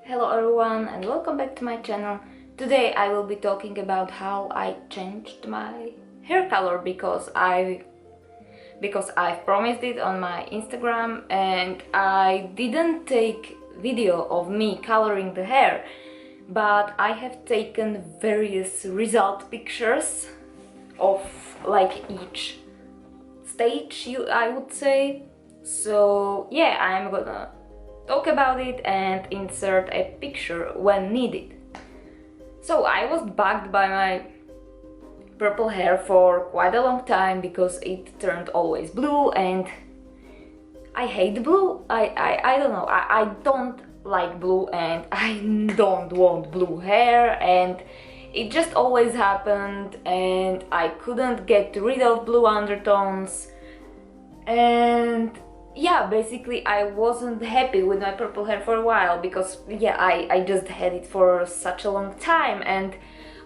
Hello everyone and welcome back to my channel. Today I will be talking about how I changed my hair color because I've promised it on my Instagram and I didn't take video of me coloring the hair, but I have taken various result pictures of like each stage, I would say. So yeah, I'm gonna talk about it and insert a picture when needed. So I was bugged by my purple hair for quite a long time because it turned always blue and I hate blue. I don't know, I don't like blue and I don't want blue hair, and it just always happened and I couldn't get rid of blue undertones. And yeah, basically I wasn't happy with my purple hair for a while because yeah, I just had it for such a long time, and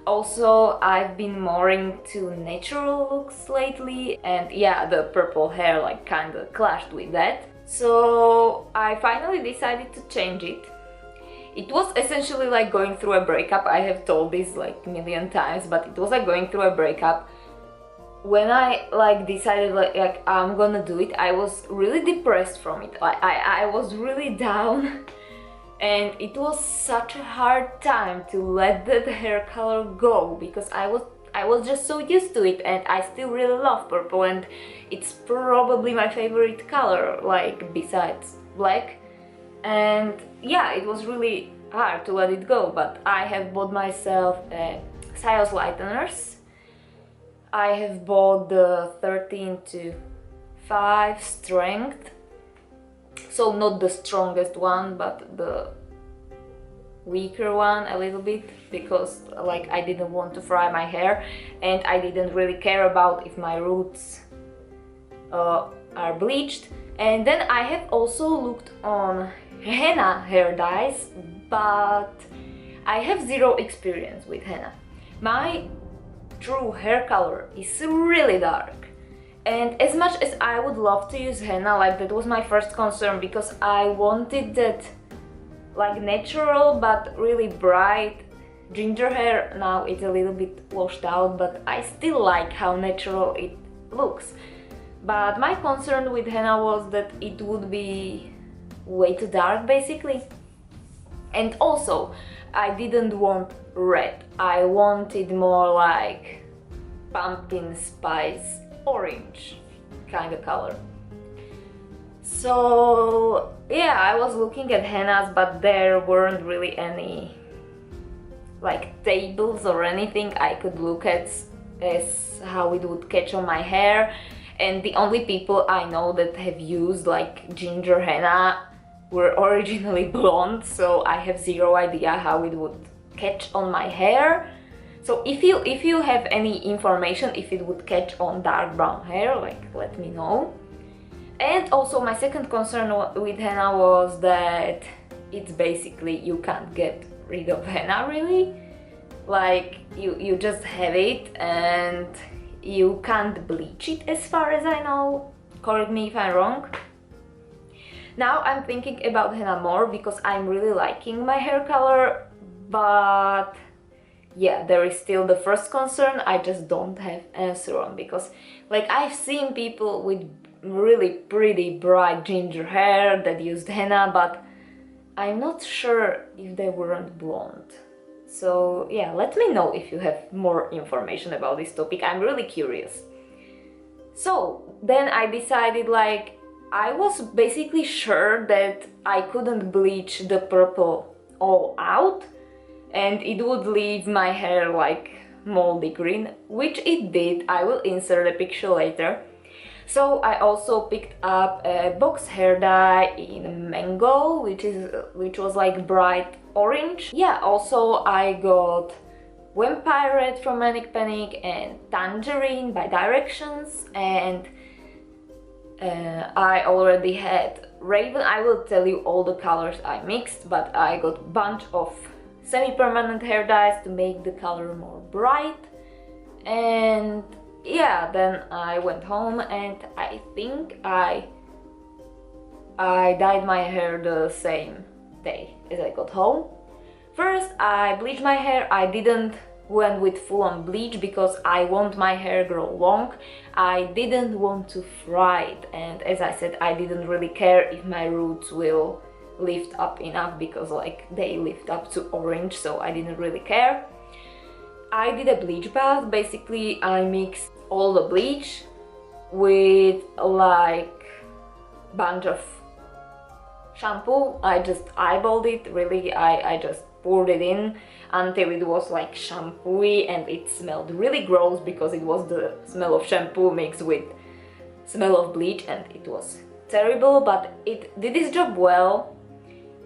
also I've been more into natural looks lately, and yeah, the purple hair like kinda clashed with that. So I finally decided to change it. It was essentially like going through a breakup. I have told this like a million times, but it was like going through a breakup. When I like decided like I'm gonna do it, I was really depressed from it. I was really down and it was such a hard time to let that hair color go because I was just so used to it, and I still really love purple and it's probably my favorite color, like besides black. And yeah, it was really hard to let it go, but I have bought myself Sios lighteners. I have bought the 13 to 5 strength, so not the strongest one but the weaker one a little bit, because like I didn't want to fry my hair and I didn't really care about if my roots are bleached. And then I have also looked on henna hair dyes, but I have zero experience with henna. My true hair color is really dark, and as much as I would love to use henna, like that was my first concern because I wanted that like natural but really bright ginger hair. Now it's a little bit washed out, but I still like how natural it looks. But my concern with henna was that it would be way too dark basically. And also I didn't want red, I wanted more like pumpkin spice orange kind of color. So yeah, I was looking at hennas, but there weren't really any like tables or anything I could look at as how it would catch on my hair. And the only people I know that have used like ginger henna were originally blonde, so I have zero idea how it would catch on my hair. So if you have any information if it would catch on dark brown hair, like let me know. And also my second concern with henna was that it's basically you can't get rid of henna really. Like you just have it and you can't bleach it as far as I know. Correct me if I'm wrong. Now I'm thinking about henna more because I'm really liking my hair color, but yeah, there is still the first concern I just don't have answer on, because like I've seen people with really pretty bright ginger hair that used henna, but I'm not sure if they weren't blonde. So yeah, let me know if you have more information about this topic. I'm really curious. So then I decided, like, I was basically sure that I couldn't bleach the purple all out and it would leave my hair like moldy green, which it did. I will insert a picture later. So I also picked up a box hair dye in mango, which was like bright orange. Yeah, also I got Vampire Red from Manic Panic and Tangerine by Directions, and I already had Raven. I will tell you all the colors I mixed, but I got a bunch of semi-permanent hair dyes to make the color more bright. And yeah, then I went home and I think I dyed my hair the same day as I got home. First, I bleached my hair. I didn't went with full-on bleach because I want my hair grow long. I didn't want to fry it, and as I said, I didn't really care if my roots will lift up enough because like they lift up to orange, so I didn't really care. I did a bleach bath. Basically, I mixed all the bleach with like bunch of shampoo. I just eyeballed it, really. I just poured it in until it was like shampooey, and it smelled really gross because it was the smell of shampoo mixed with smell of bleach, and it was terrible, but it did its job well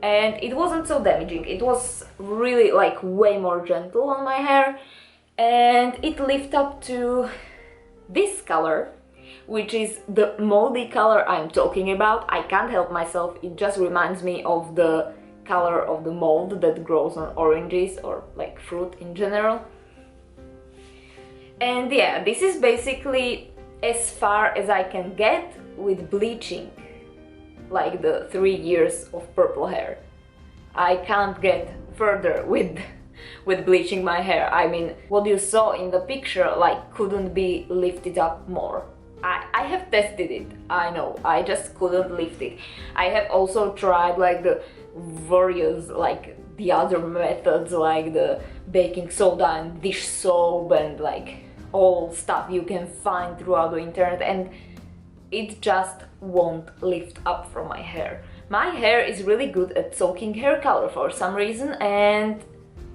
and it wasn't so damaging. It was really like way more gentle on my hair, and it lifted up to this color, which is the moldy color I'm talking about. I can't help myself, it just reminds me of the color of the mold that grows on oranges or like fruit in general. And yeah, this is basically as far as I can get with bleaching like the 3 years of purple hair. I can't get further with bleaching my hair. I mean, what you saw in the picture like couldn't be lifted up more. I have tested it, I know, I just couldn't lift it. I have also tried like the various, like the other methods, like the baking soda and dish soap and like all stuff you can find throughout the internet, and it just won't lift up from my hair. My hair is really good at soaking hair color for some reason, and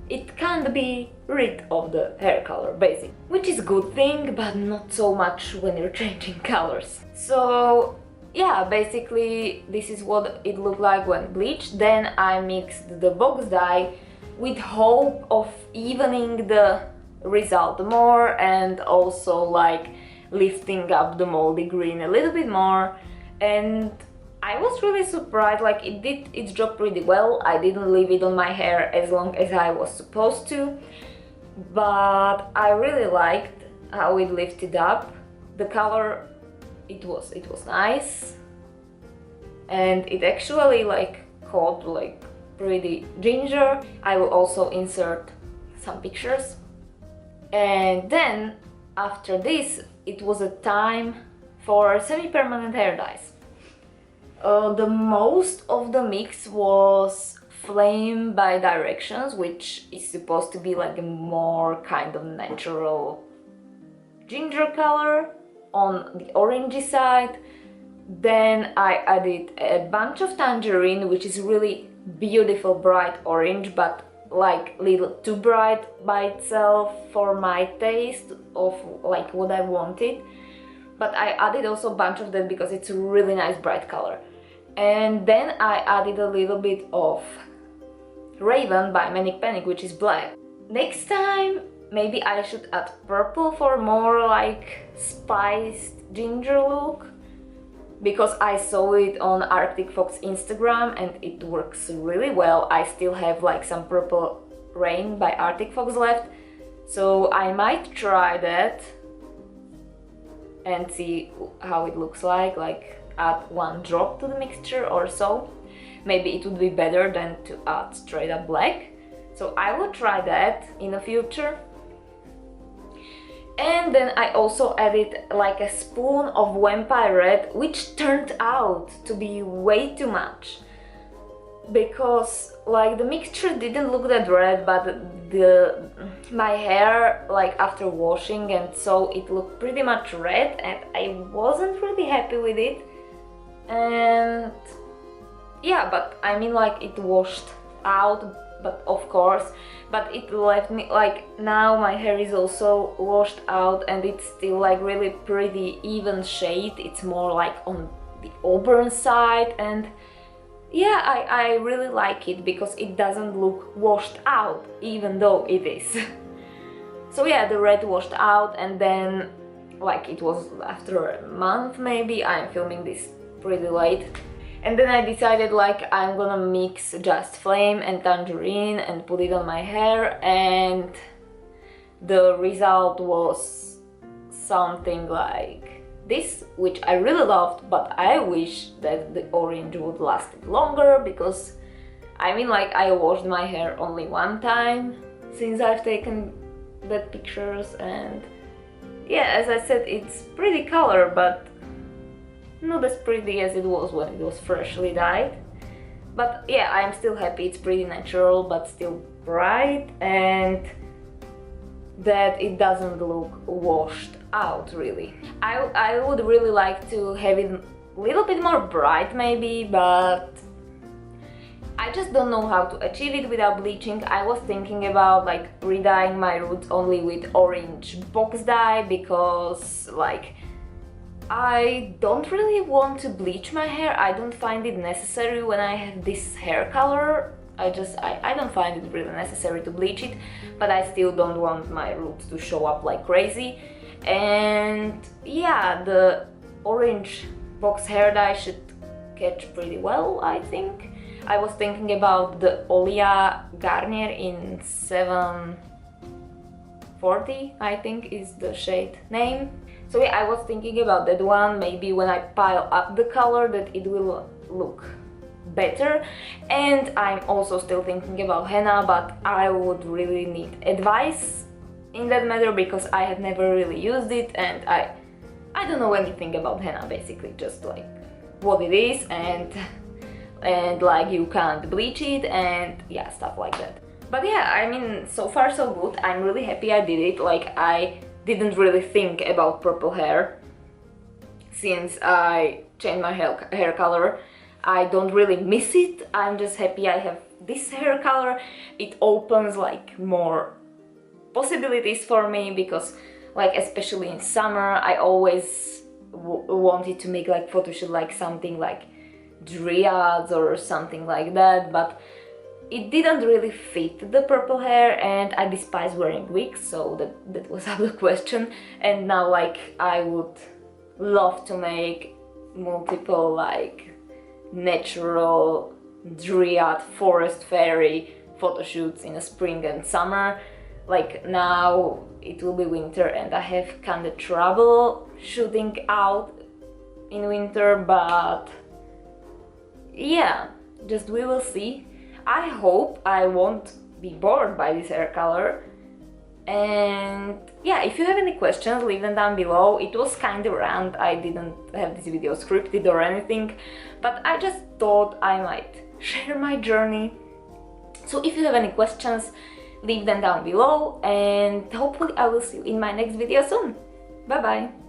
it can't be rid of the hair color, basically. Which is a good thing, but not so much when you're changing colors. So yeah, basically this is what it looked like when bleached. Then I mixed the box dye with hope of evening the result more and also like lifting up the moldy green a little bit more. And I was really surprised, like it did its job pretty well. I didn't leave it on my hair as long as I was supposed to, but I really liked how it lifted up. The color, it was nice, and it actually like caught like pretty ginger. I will also insert some pictures. And then after this, it was a time for semi-permanent hair dyes. The most of the mix was Flame by Directions, which is supposed to be like a more kind of natural ginger color on the orangey side. Then I added a bunch of Tangerine, which is really beautiful bright orange, but like little too bright by itself for my taste of like what I wanted. But I added also a bunch of that because it's a really nice bright color. And then I added a little bit of Raven by Manic Panic, which is black. Next time maybe I should add purple for more like spiced ginger look, because I saw it on Arctic Fox Instagram and it works really well. I still have like some Purple Rain by Arctic Fox left, so I might try that and see how it looks like add 1 drop to the mixture or so. Maybe it would be better than to add straight up black, so I will try that in the future. And then I also added like a spoon of Vampire Red, which turned out to be way too much, because like the mixture didn't look that red, but my hair like after washing and so it looked pretty much red, and I wasn't really happy with it. And yeah, but I mean like it washed out, but of course, but it left me like, now my hair is also washed out and it's still like really pretty even shade. It's more like on the auburn side, and yeah, I really like it because it doesn't look washed out even though it is. So yeah, the red washed out, and then like it was after a month maybe. I'm filming this pretty late. And then I decided like I'm gonna mix just Flame and Tangerine and put it on my hair, and the result was something like this, which I really loved, but I wish that the orange would last longer because I mean, like, I washed my hair only one time since I've taken that pictures, and yeah, as I said, it's pretty color, but not as pretty as it was when it was freshly dyed. But yeah, I'm still happy. It's pretty natural but still bright, and that it doesn't look washed out really. I would really like to have it a little bit more bright maybe, but I just don't know how to achieve it without bleaching. I was thinking about like re-dyeing my roots only with orange box dye, because like I don't really want to bleach my hair. I don't find it necessary when I have this hair color. I don't find it really necessary to bleach it, but I still don't want my roots to show up like crazy. And yeah, the orange box hair dye should catch pretty well, I think. I was thinking about the Olia Garnier in 740, I think is the shade name. So yeah, I was thinking about that one. Maybe when I pile up the color that it will look better. And I'm also still thinking about henna, but I would really need advice in that matter because I have never really used it, and I don't know anything about henna, basically, just like what it is, and like you can't bleach it, and yeah, stuff like that. But yeah, I mean, so far so good. I'm really happy I did it. Like, I didn't really think about purple hair since I changed my hair color. I don't really miss it. I'm just happy I have this hair color. It opens like more possibilities for me, because like especially in summer I always wanted to make like photo shoot like something like dryads or something like that, but it didn't really fit the purple hair, and I despise wearing wigs, so that was out of the question. And now like I would love to make multiple like natural dryad forest fairy photo shoots in the spring and summer. Like now it will be winter and I have kind of trouble shooting out in winter, but yeah, just we will see. I hope I won't be bored by this hair color. And yeah, if you have any questions, leave them down below. It was kind of random. I didn't have this video scripted or anything, but I just thought I might share my journey. So if you have any questions, leave them down below, and hopefully I will see you in my next video soon. Bye bye!